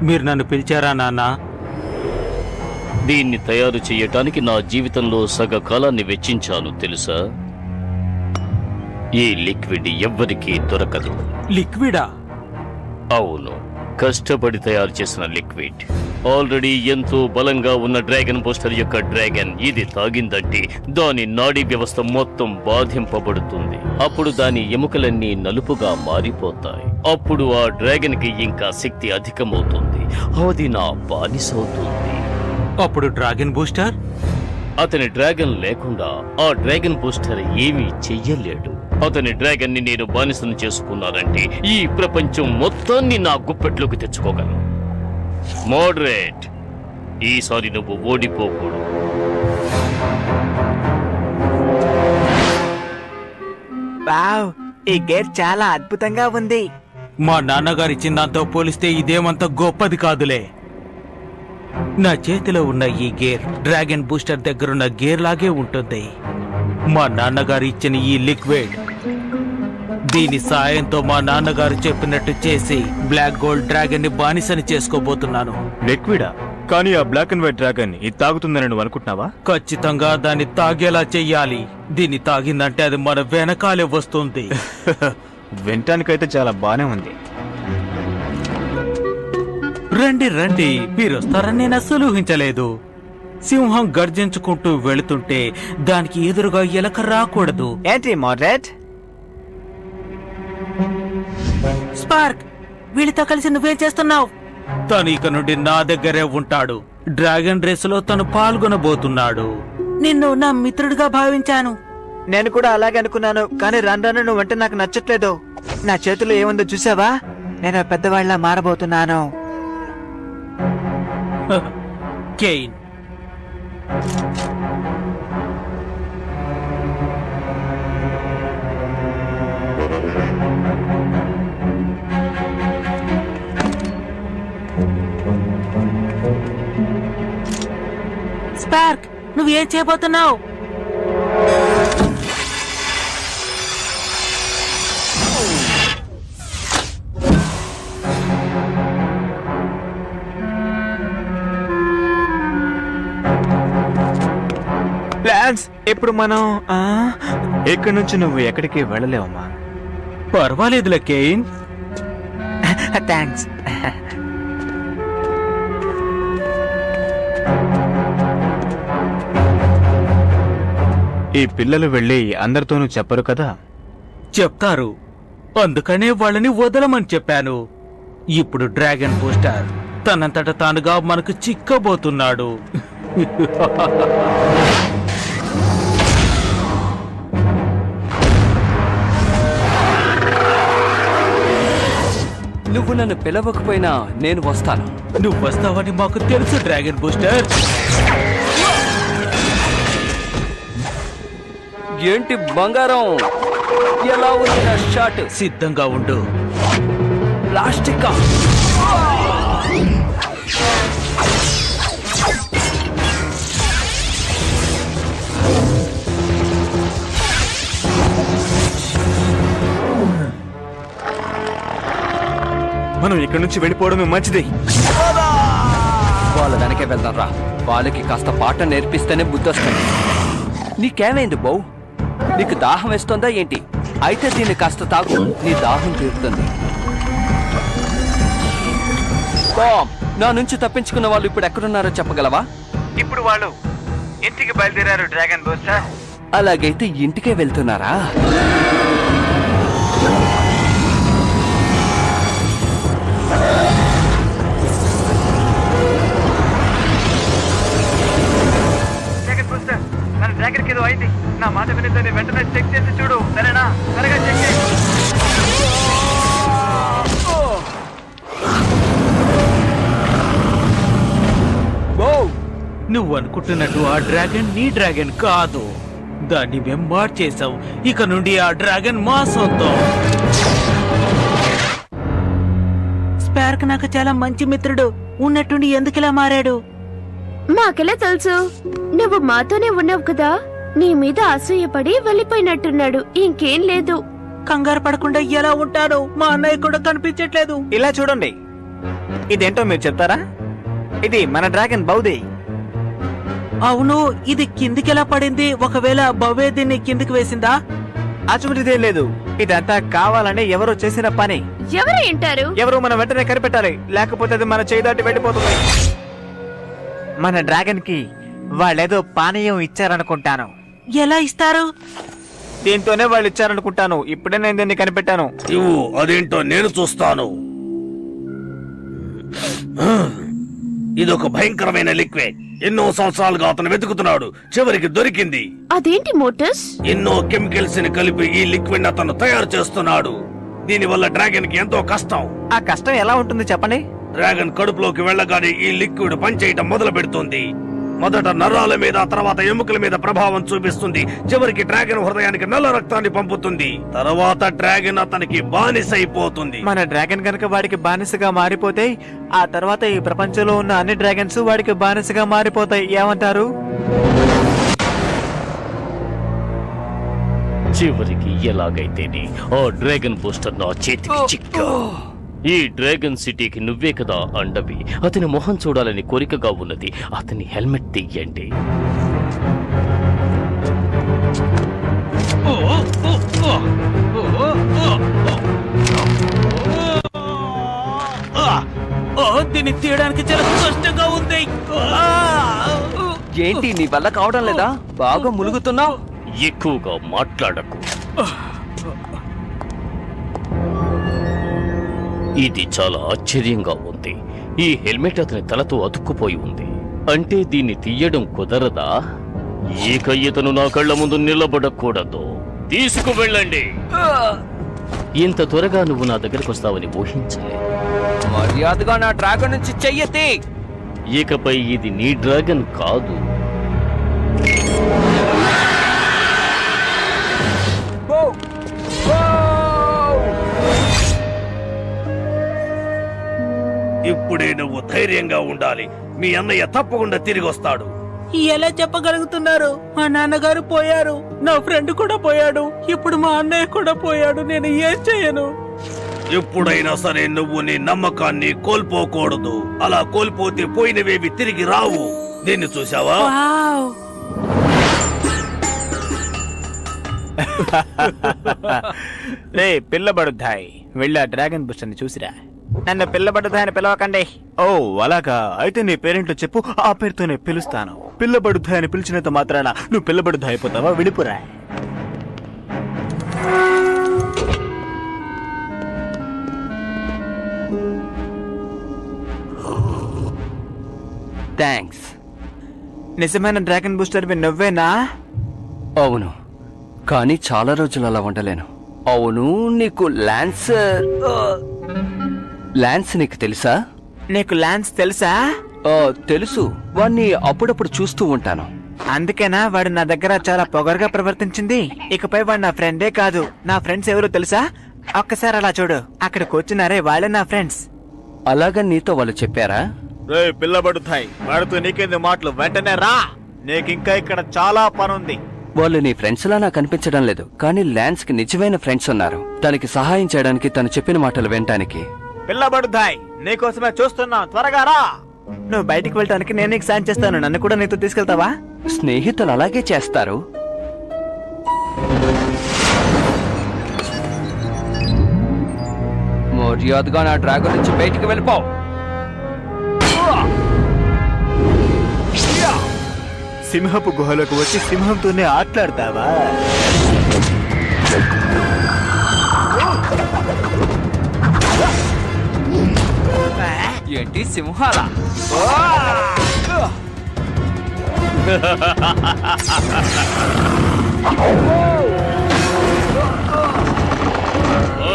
మీరు నన్ను పిలిచారా నాన్న? దీన్ని తయారు చేయటానికి నా జీవితంలో సగ కాలాన్ని వెచ్చించాను తెలుసా? ఈ లిక్విడ్ ఎవ్వరికీ దొరకదు. లిక్విడా? అవును, కష్టపడి తయారు చేసిన లిక్విడ్. ఆల్రెడీ ఎంతో బలంగా ఉన్న డ్రాగన్ బూస్టర్ యొక్క డ్రాగన్ ఇది తాగిందంటే దాని నాడీ వ్యవస్థ మొత్తం బాధింపబడుతుంది. అప్పుడు దాని ఎముకలన్నీ నలుపుగా మారిపోతాయి. అప్పుడు ఆ డ్రాగన్ కి ఇంకా శక్తి అధికమవుతుంది. అది నా బానిసవుతుంది. అప్పుడు డ్రాగన్ బూస్టర్? అతని డ్రాగన్ లేకుండా ఆ డ్రాగన్ బూస్టర్ ఏమీ చెయ్యలేడు. అతని డ్రాగన్ ని నేను బానిసను చేసుకున్నానంటే ఈ ప్రపంచం మొత్తాన్ని నా గుప్పెట్లోకి తెచ్చుకోగలను. మోడరేట్, ఈసారి నువ్వు ఓడిపోకూడదు. వావ్, ఈ గేర్ చాలా అద్భుతంగా ఉంది. మా నాన్నగారు ఇచ్చిన దాంతో పోలిస్తే ఇదేమంత గొప్పది కాదులే. నా చేతిలో ఉన్న ఈ గేర్ డ్రాగన్ బూస్టర్ దగ్గరున్న గేర్ లాగే ఉంటుంది. మా నాన్నగారు ఇచ్చిన ఈ లిక్విడ్, దీని సాయంతో మా నాన్నగారు చెప్పినట్టు చేసి బ్లాక్ గోల్డ్ డ్రాగన్ ని బానిసని చేసుకోబోతున్నాను. లిక్విడా? కానీ ఆ బ్లాక్ అండ్ వైట్ డ్రాగన్ ఇది తాగుతుందని నువ్వు అనుకుంటున్నావా? ఖచ్చితంగా దాన్ని తాగేలా చెయ్యాలి. దీన్ని తాగిందంటే అది మన వెనకాలే వస్తుంది. వినటానికైతే చాలా బానే ఉంది. రండి రండి, మీరు వస్తారని నేను అస్సలు ఊహించలేదు. సింహం గర్జించుకుంటూ వెళుతుంటే దానికి ఎదురుగా ఎలక రాకూడదు. ఏంటి మోడరేట్? స్పార్క్, వీళ్ళతో కలిసి నువ్వేం చేస్తున్నావు? తను ఇక నుండి నా దగ్గరే ఉంటాడు. డ్రాగన్ రేస్ లో తను పాల్గొనబోతున్నాడు. నిన్ను నా మిత్రుడిగా భావించాను. నేను కూడా అలాగే అనుకున్నాను, కానీ రాను నువ్వంటే నాకు నచ్చట్లేదు. నా చేతిలో ఏముందో చూసావా? నేను పెద్దవాళ్ళ మారబోతున్నాను. కేయిన్, స్పార్క్, నువ్వేం చేయబోతున్నావు? ప్లాన్స్, ఇప్పుడు మనం ఇక్కడి నుంచి నువ్వు ఎక్కడికి వెళ్ళలేవమ్మా. పర్వాలేదులే కేయిన్. థ్యాంక్స్. ఈ పిల్లలు వెళ్ళి అందరితోనూ చెప్పరు కదా. చెప్తారు, అందుకనే వాళ్ళని వదలమని చెప్పాను. ఇప్పుడు డ్రాగన్ బూస్టర్ తనంతట తానుగా మనకు చిక్కబోతున్నాడు. నువ్వు నన్ను పిలవకపోయినా నేను వస్తాను. నువ్వు వస్తావని మాకు తెలుసు డ్రాగన్ బూస్టర్. ఏంటి బంగారం, ఎలా ఉంది నా షాట్? సిద్ధంగా ఉండు. ప్లాస్టిక్ మనం ఇక్కడి నుంచి వెళ్ళిపోవడమే మంచిది. వాళ్ళ వెనకే వెళ్దాం రా. వాళ్ళకి కాస్త పాఠం నేర్పిస్తేనే బుద్ధొస్తుంది. నీకేమైంది బౌ? నీకు దాహం వేస్తుందా ఏంటి? అయితే దీన్ని కాస్త తాగు, నీ దాహం తీరుతుంది. టామ్, నా నుంచి తప్పించుకున్న వాళ్ళు ఇప్పుడు ఎక్కడున్నారో చెప్పగలవా? ఇప్పుడు వాళ్ళు ఇంటికి బయలుదేరారు డ్రాగన్ బూస్టర్. అలాగైతే ఇంటికే వెళ్తున్నారా? డ్రాగన్ బూస్టర్, మన డ్రాగన్ ఏదో అయింది. నా మాట వినిద్దని వెంటనే చెక్ చేసి చూడు, సరేనా? త్వరగా చెక్ చేయి. నువ్వు అనుకుంటున్నట్టు ఆ డ్రాగన్ నీ డ్రాగన్ కాదు. దాన్ని మేం మార్చేశాం. ఇక నుండి ఆ డ్రాగన్ మా సొంతం. స్పార్క్ నాకు చాలా మంచి మిత్రుడు. ఉన్నట్టుండి ఎందుకిలా మారాడు? మాకెలా తెలుసు? నువ్వు మాతోనే ఉన్నావు కదా. నీ మీద అసూయపడి వెళ్ళిపోయినట్టున్నాడు, ఇంకేం లేదు. కంగారు పడకుండా ఎలా ఉంటాను? మా అన్నయ్య కూడా కనిపించట్లేదు. ఇలా చూడండి, ఇదేంటో మీరు చెప్తారా? ఇది మన డ్రాగన్ బౌది. అవును, ఇది కిందికెలా పడింది? ఒకవేళ బవే దీన్ని కిందికి వేసిందా? అటువంటిదేం లేదు. ఇదంతా కావాలని ఎవరో చేసిన పని. ఎవరు ఏంటారు? ఎవరు మనం వెంటనే కనిపెట్టాలి, లేకపోతే అది మన చేయి దాటి వెళ్ళిపోతుంది. మన డ్రాగన్ కి వాళ్ళేదో పానీయం ఇచ్చారనుకుంటాను. ఎలా ఇస్తారు? దీంతోనే వాళ్ళు ఇచ్చారనుకుంటాను. ఇప్పుడే నేను దీన్ని కనిపెట్టాను. ఇవ్వు, అదేంటో నేను చూస్తాను. ఇదొక భయంకరమైన లిక్విడ్. ఎన్నో సంవత్సరాలుగా అతను వెతుకుతున్నాడు. చివరికి దొరికింది. అదేంటి మోటస్? ఎన్నో కెమికల్స్ ని కలిపి ఈ లిక్విడ్ అతను తయారు చేస్తున్నాడు. దీని వల్ల డ్రాగన్ కి ఎంతో కష్టం. ఆ కష్టం ఎలా ఉంటుంది చెప్పండి? డ్రాగన్ కడుపులోకి వెళ్ళగానే ఈ లిక్విడ్ పనిచేయటం మొదలు పెడుతుంది. మొదట నరాల మీద, తర్వాత ఎముకల మీద ప్రభావం చూపిస్తుంది. చివరికి డ్రాగన్ హృదయానికి నల్ల రక్తాన్ని పంపుతుంది. తర్వాత డ్రాగన్ అతనికి బానిస అయిపోతుంది. మన డ్రాగన్ గనక వాడికి బానిసగా మారిపోతే, ఆ తర్వాత ఈ ప్రపంచంలో ఉన్న అన్ని డ్రాగన్స్ వాడికి బానిసగా మారిపోతాయి. ఏమంటారు? చివరికి ఎలాగైతేనే ఆ డ్రాగన్ బూస్టర్ నా చేతికి చిక్కా. ఈ డ్రాగన్ సిటీకి నువ్వే కదా అండవి. అతని మొహం చూడాలని కోరికగా ఉన్నది. అతని హెల్మెట్ తీయండి. దీన్ని తీయడానికి చాలా కష్టంగా ఉంది. ఏంటి నీ వల్ల కావడం లేదా? బాగా ములుగుతున్నావు. ఎక్కువగా మాట్లాడకు. ఇది చాలా ఆశ్చర్యంగా ఉంది. ఈ హెల్మెట్ అతని తలతో అతుక్కుపోయి ఉంది. అంటే దీన్ని తీయడం కుదరదా? ఇక ఇతను నా కళ్ళ ముందు నిలబడకూడదు. తీసుకువెళ్ళండి. ఇంత త్వరగా నువ్వు నా దగ్గరకు వస్తావని ఊహించలే. మర్యాదగా నా డ్రాగన్ నుంచి చెయ్యతి. ఇకపై ఇది నీ డ్రాగన్ కాదు. ఇప్పుడే నువ్వు ధైర్యంగా ఉండాలి. మీ అన్నయ్య తప్పకుండా తిరిగి వస్తాడు. ఎలా చెప్పగలుగుతున్నారు? మా నాన్నగారు పోయారు, నా ఫ్రెండ్ కూడా పోయాడు, ఇప్పుడు మా అన్నయ్య కూడా పోయాడు. నేను ఏం చేయను? ఎప్పుడైనా సరే నువ్వు నీ నమ్మకాన్ని కోల్పోకూడదు. అలా కోల్పోతే పోయినవేవి తిరిగి రావు. దీన్ని చూసావా? వావ్! రే పిల్లబడుద్దాయి, వెళ్ళి ఆ డ్రాగన్ బుష్ అని చూసిరా. నన్ను పిల్లబడుద్దాయి అని పిలవకండి. ఓ అలాగా, అయితే నీ పేరెంట్లో చెప్పు, ఆ పేరుతోనే పిలుస్తాను. పిల్లబడుద్దాయి అని పిలిచినంత మాత్రాన నువ్వు పిల్లబడుద్దా అయిపోతావా? విడిపురా. థ్యాంక్స్. నిజమైన డ్రాగన్ బూస్టర్ నువ్వేనా? అవును, కానీ చాలా రోజులు అలా ఉండలేను. అవును, నీకు లాన్స్ నీకు తెలుసా? నీకు లాన్స్ తెలుసా? తెలుసు. వాణ్ణి అప్పుడప్పుడు చూస్తూ ఉంటాను. అందుకేనా వాడు నా దగ్గర చాలా పొగరుగా ప్రవర్తించింది? ఇకపై వాడు నా ఫ్రెండే కాదు. నా ఫ్రెండ్స్ ఎవరో తెలుసా? ఒక్కసారి అలా చూడు, అక్కడ కూర్చున్నారే వాళ్ళే నా ఫ్రెండ్స్. అలాగా నీతో వాళ్ళు చెప్పారా? రే పిల్లబడుతాయి, వాడితో నీకేంది మాటలు? వెంటనే రా, నీకింకా ఇక్కడ చాలా పనుంది. వాళ్ళు నీ ఫ్రెండ్స్ లా నాకు అనిపించడం లేదు, కానీ లాన్స్ కి నిజమైన ఫ్రెండ్స్ ఉన్నారు. తనకి సహాయం చేయడానికి, తను చెప్పిన మాటలు వినటానికి. పిల్లబడుతాయి, నీకోసమే చూస్తున్నా, త్వరగా రా. నువ్వు బయటికి వెళ్ళటానికి నేను నీకు సాయం చేస్తాను. నన్ను కూడా నీతో తీసుకెళ్తావా? స్నేహితులు అలాగే చేస్తారు. మర్యాదగా నా డ్రాగన్ నుంచి బయటికి వెళ్ళిపో. సింహపు గుహలోకి వచ్చి సింహంతోనే ఆటలాడతావా? ఏంటి సింహాల?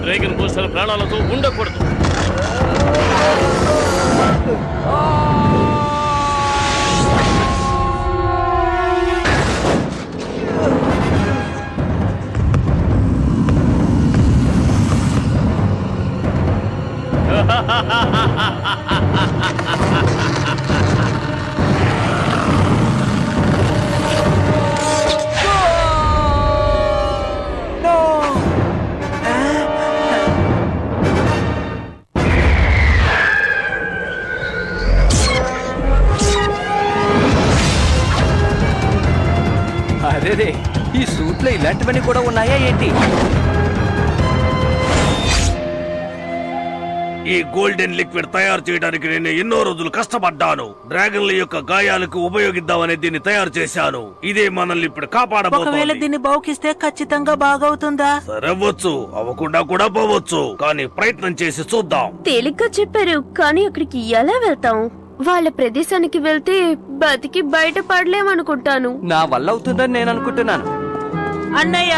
డ్రాగన్ బూస్టర్ ప్రాణాలతో ఉండకూడదు. అరేరే, ఈ సూట్లో ఇలాంటివన్నీ కూడా ఉన్నాయా ఏంటి? ఈ గోల్డెన్ లిక్విడ్ తయారు చేయడానికి నేను ఎన్నో రోజులు కష్టపడ్డాను. డ్రాగన్ల యొక్క గాయాలకు ఉపయోగిద్దామని దీన్ని తయారు చేశాను. ఇదే మనల్ని ఇప్పుడు ఒకవేళ కాపాడబోతోంది. దీన్ని బావుకిస్తే ఖచ్చితంగా బాగవుతుందా? సరవచ్చు, అవ్వకుండా కూడా పోవచ్చు, కానీ ప్రయత్నం చేసి చూద్దాం. తేలిగ్గా చెప్పారు, కానీ అక్కడికి ఎలా వెళ్తాం? వాళ్ళ ప్రదేశానికి వెళ్తే బతికి బయట పడలేమనుకుంటాను. నా వల్ల అవుతుందని నేను అనుకుంటున్నాను. అన్నయ్య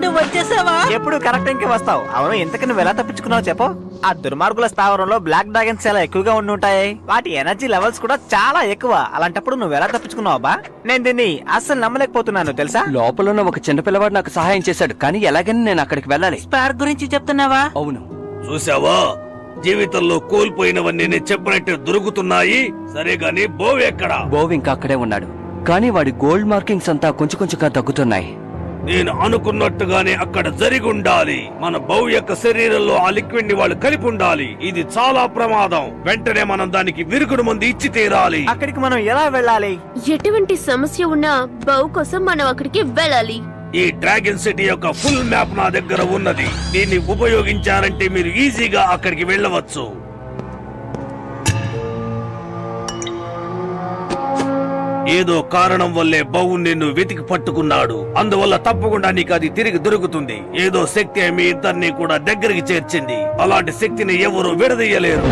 నువ్వు వచ్చేసావా? ఎప్పుడు కరెక్ట్ ఇంకే వస్తావు. అవును, ఇంతకు నువ్వు ఎలా తప్పించుకున్నావు చెప్పు. ఆ దుర్మార్గుల స్థావరంలో బ్లాక్ డ్రాగన్స్ చాలా ఎక్కువగా ఉండి ఉంటాయి. వాటి ఎనర్జీ లెవెల్స్ కూడా చాలా ఎక్కువ. అలాంటప్పుడు నువ్వు ఎలా తప్పించుకున్నావు బా? నేను దీన్ని అస్సలు నమ్మలేకపోతున్నాను తెలుసా. లోపల ఉన్న ఒక చిన్న పిల్లవాడు నాకు సహాయం చేశాడు, కానీ ఎలాగని నేను అక్కడికి వెళ్ళాలి. స్పార్క్ గురించి చెప్తున్నావా? అవును. చూసావా, జీవితంలో కోల్పోయినవన్నీ నేను చెప్పినట్టు దొరుకుతున్నాయి. సరే గాని బోవ్ ఎక్కడా? బోవ్ ఇంకా అక్కడే ఉన్నాడు, కానీ వాడి గోల్డ్ మార్కింగ్స్ అంతా కొంచెం కొంచెంగా తగ్గుతున్నాయి. నేను అనుకున్నట్టుగానే అక్కడ జరిగి ఉండాలి. మన బౌ యొక్క శరీరంలో ఆ లిక్విడ్ ని వాళ్ళు కలిపి ఉండాలి. ఇది చాలా ప్రమాదం. వెంటనే మనం దానికి విరుగుడు మందు ఇచ్చి తీరాలి. అక్కడికి మనం ఎలా వెళ్ళాలి? ఎటువంటి సమస్య ఉన్నా బౌ కోసం మనం అక్కడికి వెళ్ళాలి. ఈ డ్రాగన్ సిటీ యొక్క ఫుల్ మ్యాప్ నా దగ్గర ఉన్నది. దీన్ని ఉపయోగించారంటే మీరు ఈజీగా అక్కడికి వెళ్ళవచ్చు. ఏదో కారణం వల్లే బౌ నిన్ను వెతికి పట్టుకున్నాడు. అందువల్ల తప్పకుండా నీకు అది తిరిగి దొరుకుతుంది. ఏదో శక్తి మీ ఇద్దరిని కూడా దగ్గరికి చేర్చింది. అలాంటి శక్తిని ఎవరు విడదీయలేరు.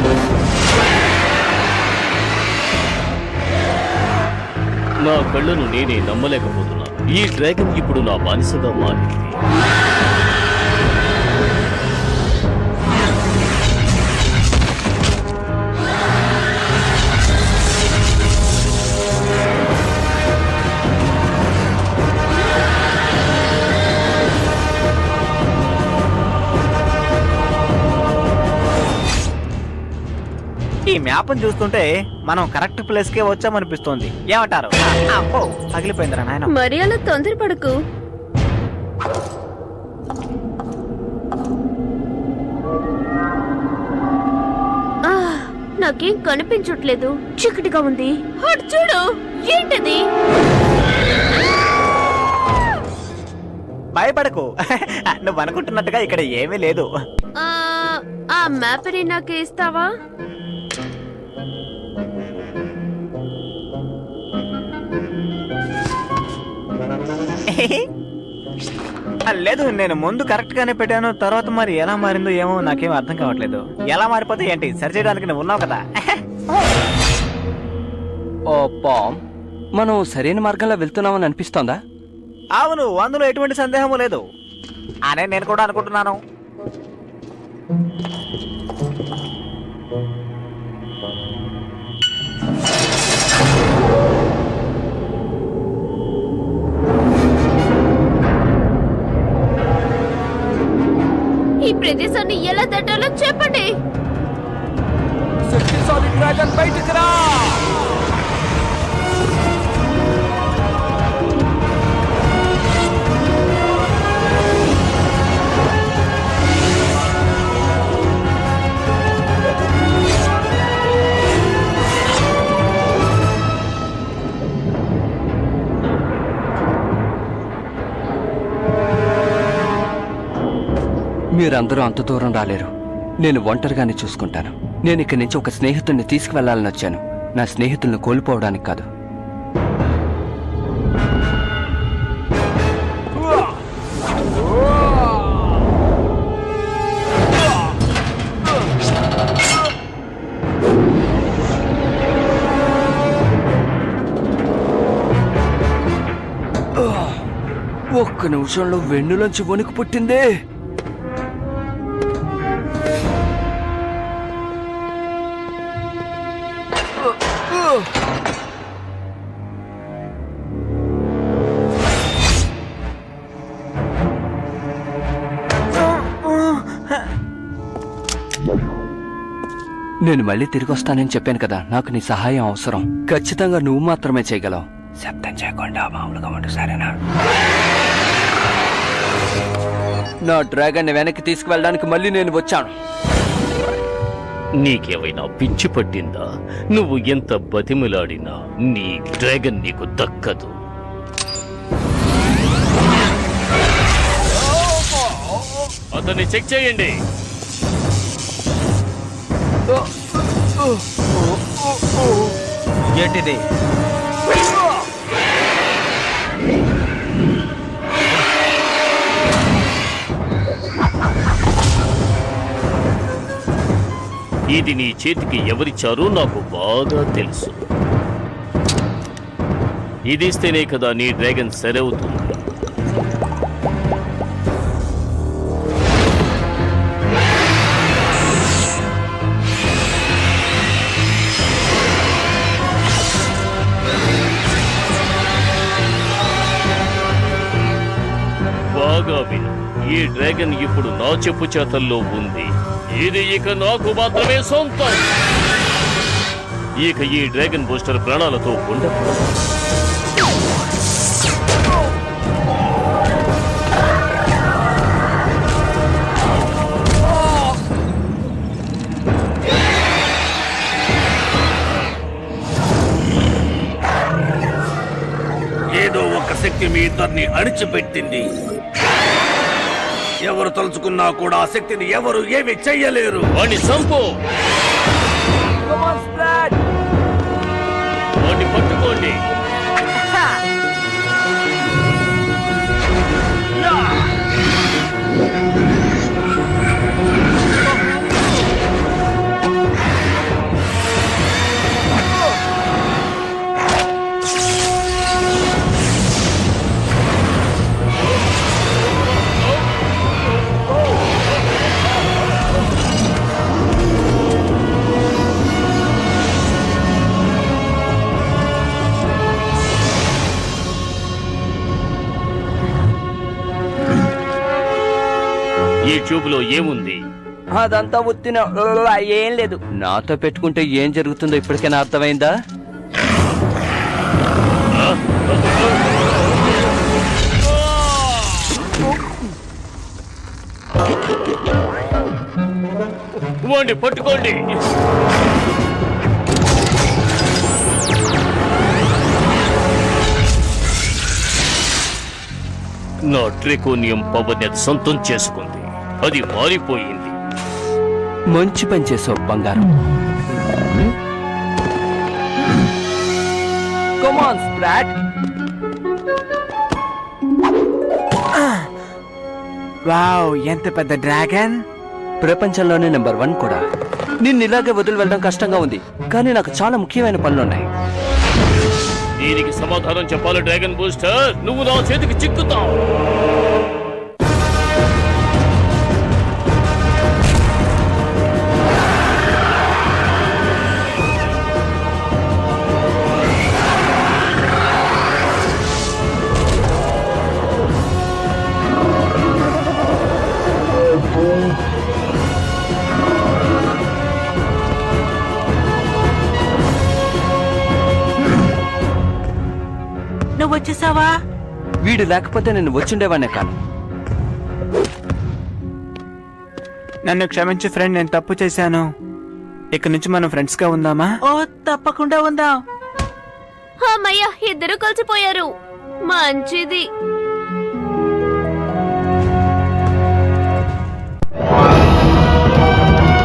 నా కళ్ళను నేనే నమ్మలేకపోతున్నాను. ఈ డ్రాగన్ ఇప్పుడు నా బానిసగా మారింది. ఈ మ్యాప్ చూస్తుంటే మనం కరెక్ట్ ప్లేస్ కే వచ్చామనిపిస్తోంది. ఏమంటారు? అబ్బో, పగిలిపోయిందిరా నాయన. మరి అలా తొందరపడకు. ఆ, నాకేం కనిపించట్లేదు, చీకటిగా ఉంది. అటు చూడు, ఏంటది? భయపడకు. నువ్వు అనుకుంటున్నట్టుగా ఇక్కడ ఏమీ లేదు. ఆ మ్యాప్ ని నాకు ఇస్తావా? లేదు, నేను ముందు కరెక్ట్ గానే పెట్టాను. తర్వాత మరి ఎలా మారిందో ఏమో నాకేం అర్థం కావట్లేదు. ఎలా మారిపోతే ఏంటి, సరి చేయడానికి నువ్వు ఉన్నావు కదా. ఓ పామ్, మనం సరైన మార్గంలో వెళ్తున్నామని అనిపిస్తోందా? అవును, అందులో ఎటువంటి సందేహము లేదు అనే నేను కూడా అనుకుంటున్నాను. ఈ ప్రదేశాన్ని ఎలా దాటాలో చెప్పండి. శక్తిశాలి డ్రాగన్ బయటికి రా! మీరందరూ అంత దూరం రాలేరు. నేను ఒంటరిగానే చూసుకుంటాను. నేను ఇక్కడి నుంచి ఒక స్నేహితుడిని తీసుకువెళ్లాలని వచ్చాను. నా స్నేహితులను కోల్పోవడానికి కాదు. ఒక్క నిమిషంలో వెన్నులోంచి వణుకు పుట్టిందే. నేను మళ్ళీ తిరిగి వస్తానని చెప్పాను కదా. నాకు నీ సహాయం అవసరం. ఖచ్చితంగా నువ్వు మాత్రమే చేయగలవు. శబ్దం చేయకుండా మామూలుగా ఉండు, సరేనా? నా డ్రాగన్ ని వెనక్కి తీసుకువెళ్ళడానికి మళ్ళీ నేను వచ్చాను. నీకేమైనా పిచ్చి పట్టిందా? నువ్వు ఎంత బతిమిలాడినా నీ డ్రాగన్ నీకు దక్కదు. అతన్ని చెక్ చేయండి. ఏంటిది? ఇది నీ చేతికి ఎవరిచ్చారో నాకు బాగా తెలుసు. ఇది ఇస్తేనే కదా నీ డ్రాగన్ సరవుతుంది. బాగా విను, ఈ డ్రాగన్ ఇప్పుడు నా చెప్పు చేతల్లో ఉంది. ఇది ఇక నాకు మాత్రమే సొంతం. ఇక ఈ డ్రాగన్ బూస్టర్ ప్రాణాలతో ఉండకూడదు. ఏదో ఒక శక్తి మీ ఇద్దరిని అణిచిపెట్టింది. ఎవరు తలుచుకున్నా కూడా ఆ శక్తిని ఎవరు ఏమి చెయ్యలేరు. వాణ్ణి చంపు. వాణ్ణి పట్టుకోండి. ఈ ట్యూబ్ లో ఏముంది? అదంతా ఉత్తిన ఏం లేదు. నాతో పెట్టుకుంటే ఏం జరుగుతుందో ఇప్పటికైనా అర్థమైందా? వాణ్ణి పట్టుకోండి. నా ట్రికోనియం పవర్ ని సొంతం చేసుకుంది. అది మారిపోయింది. మంచి పని చేసావు బంగారం. Come on, Sprat. వావ్, ఎంత పెద్ద డ్రాగన్! ప్రపంచంలోనే నెంబర్ 1 కూడా. నిన్ను ఇలాగే వదిలి వెళ్ళడం కష్టంగా ఉంది, కానీ నాకు చాలా ముఖ్యమైన పనులున్నాయి. దీనికి సమాధానం చెప్పాలి డ్రాగన్ బూస్టర్. నువ్వు నా చేతికి చిక్కుతావు. నువ్వు వచ్చేసావా? వీడు లేకపోతే నేను వచ్చిండేవాడినే కాను. నన్ను క్షమించు ఫ్రెండ్, నేను తప్పు చేశాను. ఇక నుంచి మనం ఫ్రెండ్స్ గా ఉందామా? ఓ తప్పకుండా ఉందాం. అమ్మయ్య, ఇద్దరు కలిసిపోయారు. మంచిది.